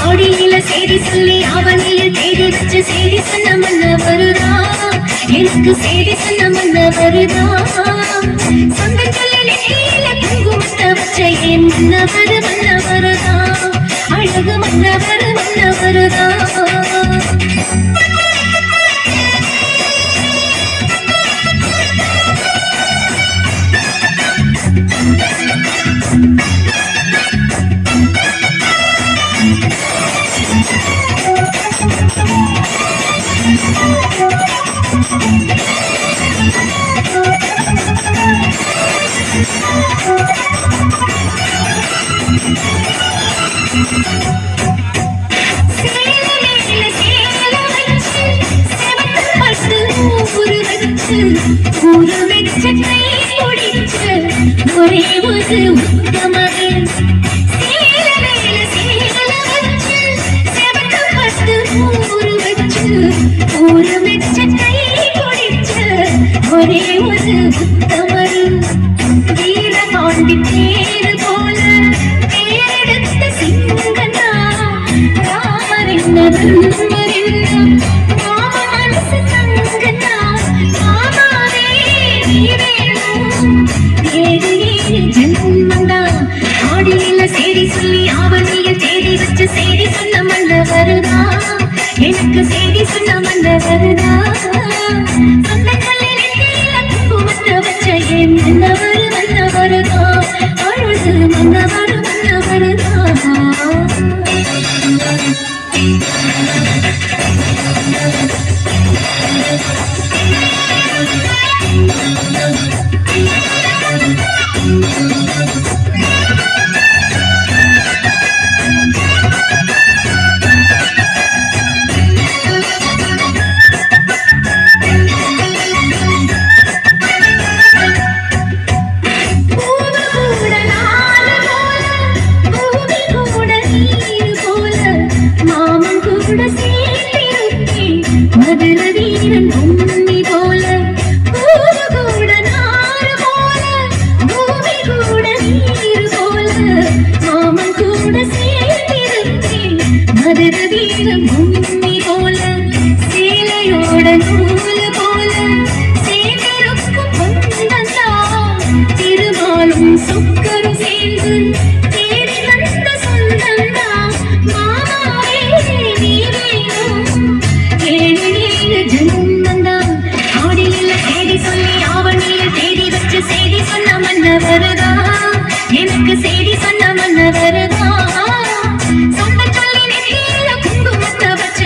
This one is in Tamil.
ஆடியில செய்தி சொல்லி அவனியில் தேடி வச்சு செய்தி சொன்ன மன்னவருதா எனக்கு செய்தி சொன்ன மன்னவருதா சொந்தங்களிலே குங்குமத்தை வச்ச என் மன்னவருதா அழகு மன்னவருதா ஒரே ஒரு உத்தமகன் ஒரே ஒரு உத்தமர் வீரபாண்டி தேர் போல தேரெடுத்த சிங்கனா ராமரின் மனசு தங்கனா மாமாவே ஏழு ஜென்மந்தா ஆடியில செய்தி சொல்லி அவனிய தேடி வச்ச செய்தி சொன்ன மன்னவருதா எனக்கு செய்தி சொன்ன மன்னவருதா மன்னவருதா அழகு மன்னவருதா மதுரவீரன் பொன்னி போல பூவு கூட நாறு போல பூமி கூட நீர் போல மாமன் கூட சேர்த்திருக்கேன் மதுரவீரன் பொன்னி போல சேலையோட நூல் போல சேர்ந்திருக்கும் பொன்னந்தா திருமாலும் சொக்கரும் சேர்ந்து தேடி வந்த சொந்தந்தா மாமாவே நீ வேணும் செய்தி சொன்ன மன்னவருதா எனக்கு செய்தி சொன்ன மன்னவருதா சொந்த சொல்லி நெற்றியில குங்குமத்தை வச்ச